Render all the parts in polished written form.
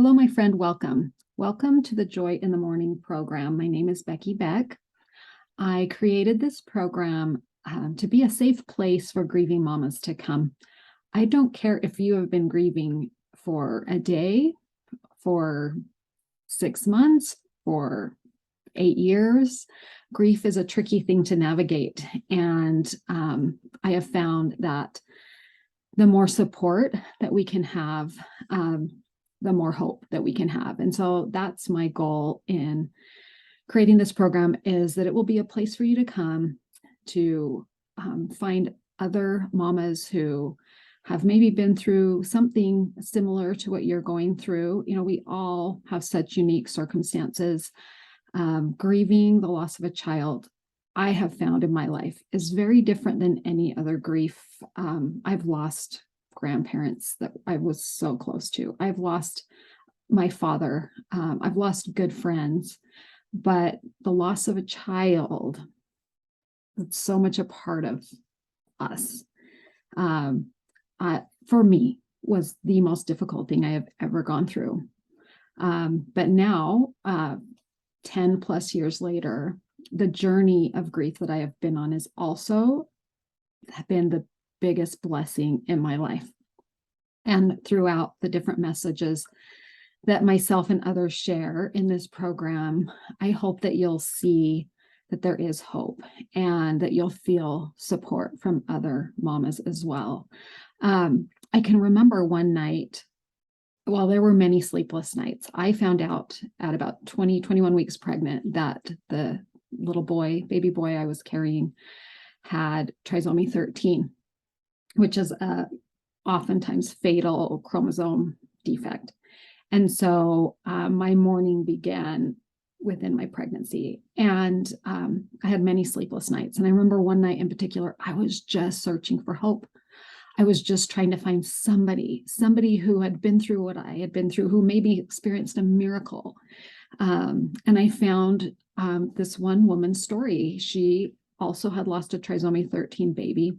Hello, my friend. Welcome. Welcome to the Joy in the Mourning program. My name is Becky Beck. I created this program to be a safe place for grieving mamas to come. I don't care if you have been grieving for a day, for 6 months, for 8 years. Grief is a tricky thing to navigate. And I have found that the more support that we can have, the more hope that we can have. And so that's my goal in creating this program, is that it will be a place for you to come to find other mamas who have maybe been through something similar to what you're going through. You know, we all have such unique circumstances. Grieving the loss of a child, I have found in my life, is very different than any other grief. I've lost grandparents that I was so close to. I've lost my father. I've lost good friends, but the loss of a child, it's so much a part of us. For me, was the most difficult thing I have ever gone through. But now, 10 plus years later, the journey of grief that I have been on has also been the biggest blessing in my life. And throughout the different messages that myself and others share in this program, I hope that you'll see that there is hope and that you'll feel support from other mamas as well. I can remember one night, well, there were many sleepless nights. I found out at about 21 weeks pregnant that the little boy, baby boy I was carrying, had trisomy 13, which is a oftentimes fatal chromosome defect. And so my mourning began within my pregnancy, and I had many sleepless nights. And I remember one night in particular, I was just searching for hope. I was just trying to find somebody who had been through what I had been through, who maybe experienced a miracle. And I found this one woman's story. She also had lost a trisomy 13 baby,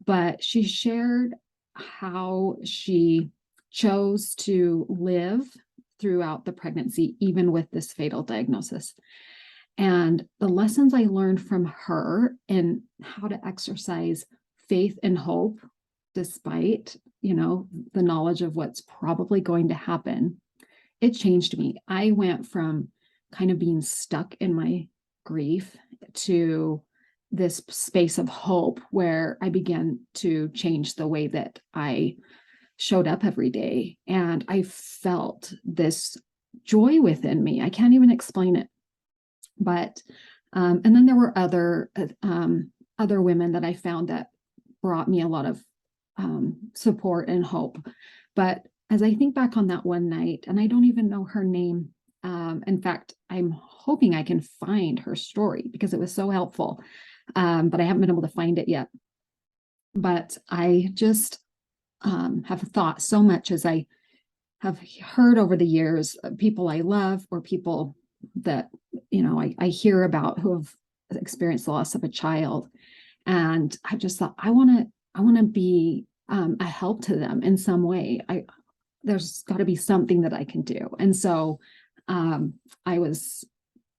but she shared how she chose to live throughout the pregnancy, even with this fatal diagnosis. And the lessons I learned from her and how to exercise faith and hope, despite, the knowledge of what's probably going to happen, it changed me. I went from kind of being stuck in my grief to this space of hope, where I began to change the way that I showed up every day. And I felt this joy within me. I can't even explain it. But, and then there were other women that I found that brought me a lot of support and hope. But as I think back on that one night, and I don't even know her name. In fact, I'm hoping I can find her story because it was so helpful. But I haven't been able to find it yet. But I just have thought so much, as I have heard over the years, people I love or people that, I hear about who have experienced the loss of a child. And I just thought, I want to be a help to them in some way. There's got to be something that I can do. And so I was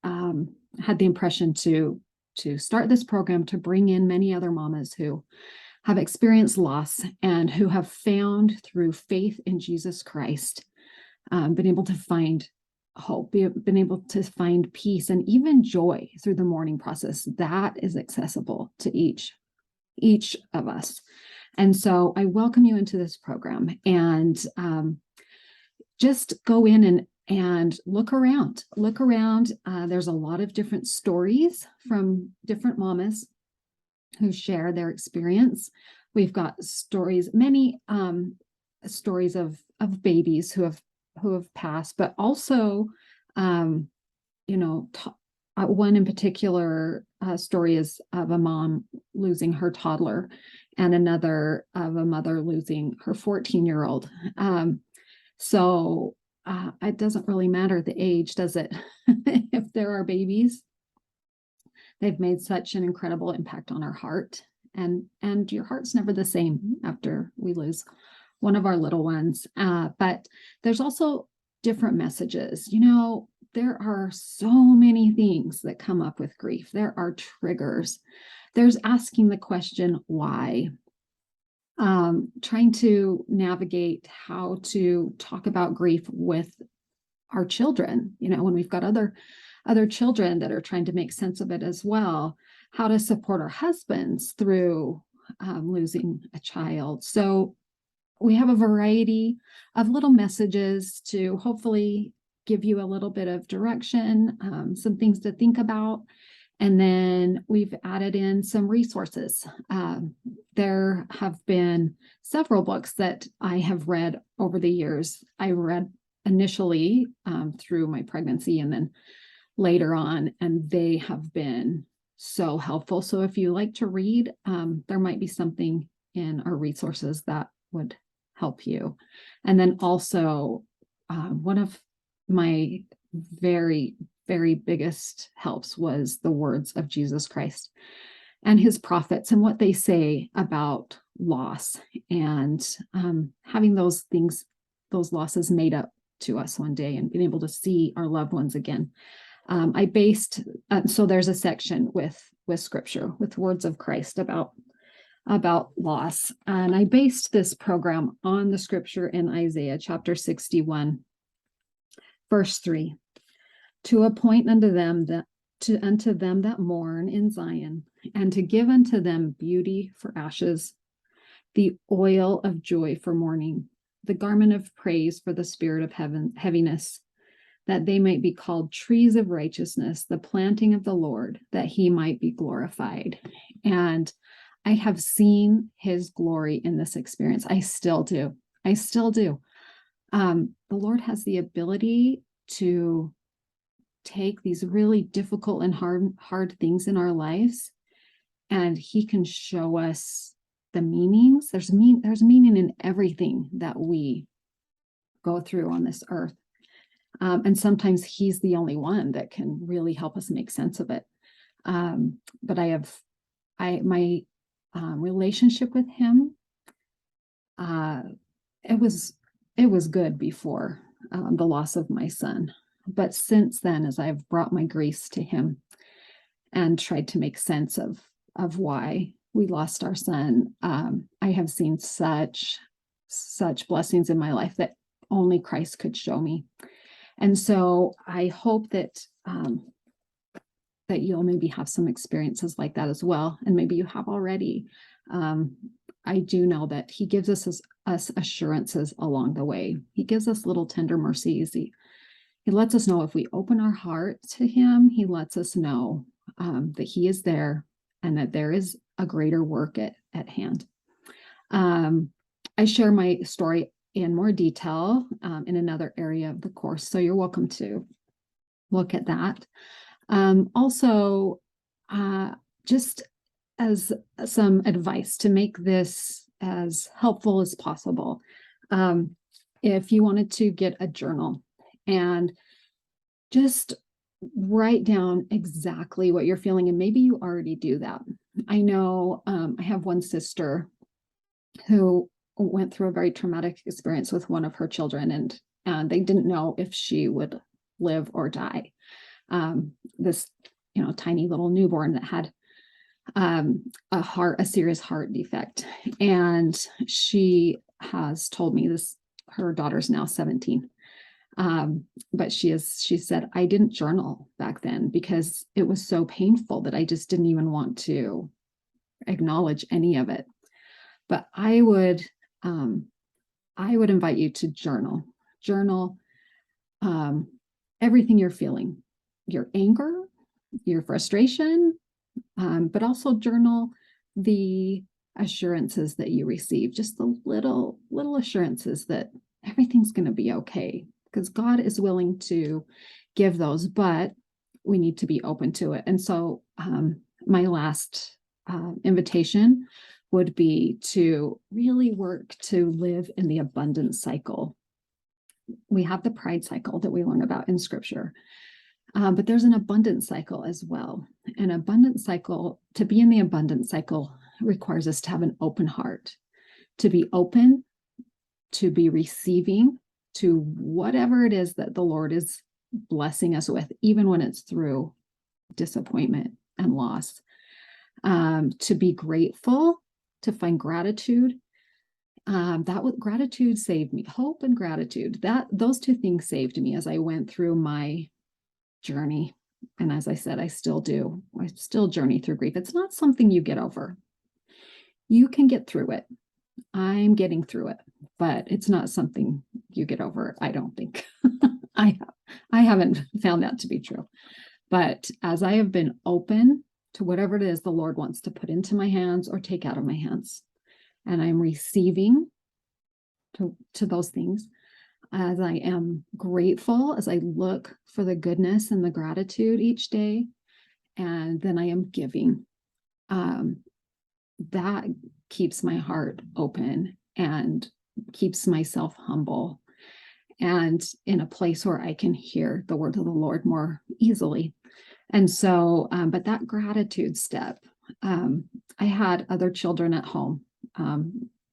had the impression to start this program to bring in many other mamas who have experienced loss and who have found, through faith in Jesus Christ, been able to find hope, been able to find peace and even joy through the mourning process that is accessible to each of us. And so I welcome you into this program, and just go in and look around. There's a lot of different stories from different mamas who share their experience. We've got stories, many stories of babies who have passed, but also, one in particular story is of a mom losing her toddler, and another of a mother losing her 14-year-old. So it doesn't really matter the age, does it? If there are babies, they've made such an incredible impact on our heart, and your heart's never the same after we lose one of our little ones. But there's also different messages. You know, there are so many things that come up with grief. There are triggers. There's asking the question, why? Trying to navigate how to talk about grief with our children, you know, when we've got other children that are trying to make sense of it as well, how to support our husbands through losing a child. So we have a variety of little messages to hopefully give you a little bit of direction, some things to think about. And then we've added in some resources. There have been several books that I have read over the years. I read initially through my pregnancy and then later on, and they have been so helpful. So if you like to read, there might be something in our resources that would help you. And then also one of my very, very biggest helps was the words of Jesus Christ and his prophets and what they say about loss and having those things, those losses made up to us one day and being able to see our loved ones again. I based, so there's a section with scripture, with words of Christ about loss. And I based this program on the scripture in Isaiah chapter 61, verse 3. To appoint unto them that mourn in Zion, and to give unto them beauty for ashes, the oil of joy for mourning, the garment of praise for the spirit of heaviness, that they might be called trees of righteousness, the planting of the Lord, that he might be glorified. And I have seen his glory in this experience. I still do. The Lord has the ability to take these really difficult and hard things in our lives, and he can show us the meanings. There's meaning in everything that we go through on this earth. And sometimes he's the only one that can really help us make sense of it. But my relationship with him, it was good before the loss of my son. But since then, as I've brought my griefs to him and tried to make sense of why we lost our son, I have seen such blessings in my life that only Christ could show me. And so I hope that you'll maybe have some experiences like that as well. And maybe you have already. I do know that he gives us assurances along the way. He gives us little tender mercies. He lets us know if we open our heart to him, he lets us know that he is there and that there is a greater work at hand. I share my story in more detail in another area of the course, so you're welcome to look at that. Also, just as some advice to make this as helpful as possible, if you wanted to get a journal and just write down exactly what you're feeling, and maybe you already do that. I know I have one sister who went through a very traumatic experience with one of her children, and they didn't know if she would live or die. This, tiny little newborn that had a serious heart defect. And she has told me this, her daughter's now 17. But she said, I didn't journal back then because it was so painful that I just didn't even want to acknowledge any of it. But I would invite you to journal everything you're feeling, your anger, your frustration, but also journal the assurances that you receive, just the little assurances that everything's going to be okay, because God is willing to give those, but we need to be open to it. And so my last invitation would be to really work to live in the abundance cycle. We have the pride cycle that we learn about in scripture, but there's an abundance cycle as well. An abundance cycle, to be in the abundance cycle, requires us to have an open heart, to be open, to be receiving, to whatever it is that the Lord is blessing us with, even when it's through disappointment and loss. To be grateful, to find gratitude. Gratitude saved me. Hope and gratitude. Those two things saved me as I went through my journey. And as I said, I still do. I still journey through grief. It's not something you get over. You can get through it. I'm getting through it, but it's not something you get over, I don't think. I haven't found that to be true. But as I have been open to whatever it is the Lord wants to put into my hands or take out of my hands, and I'm receiving to those things, as I am grateful, as I look for the goodness and the gratitude each day, and then I am giving. That keeps my heart open and keeps myself humble and in a place where I can hear the word of the Lord more easily. And so, but that gratitude step, I had other children at home.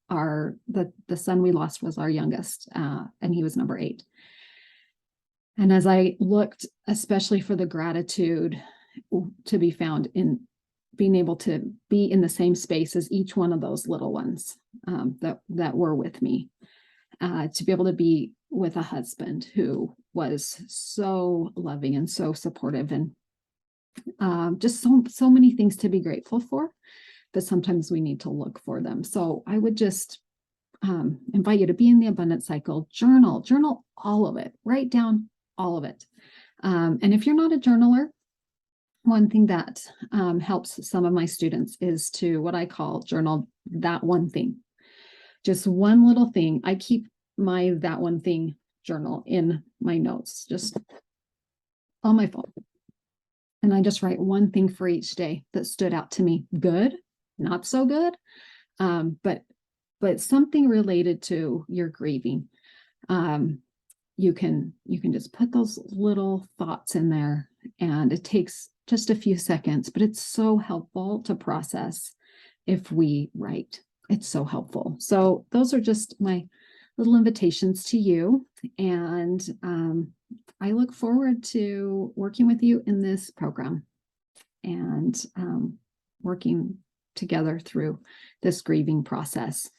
The son we lost was our youngest, and he was number 8. And as I looked, especially for the gratitude to be found in being able to be in the same space as each one of those little ones that were with me, to be able to be with a husband who was so loving and so supportive, and just so many things to be grateful for, but sometimes we need to look for them. So I would just invite you to be in the abundance cycle, journal all of it, write down all of it. And if you're not a journaler, one thing that helps some of my students is to what I call journal that one thing. Just one little thing. I keep my that one thing journal in my notes, just on my phone. And I just write one thing for each day that stood out to me. Good, not so good, but something related to your grieving. You can just put those little thoughts in there, and it takes just a few seconds, but it's so helpful to process if we write. It's so helpful. So those are just my little invitations to you. And I look forward to working with you in this program and working together through this grieving process.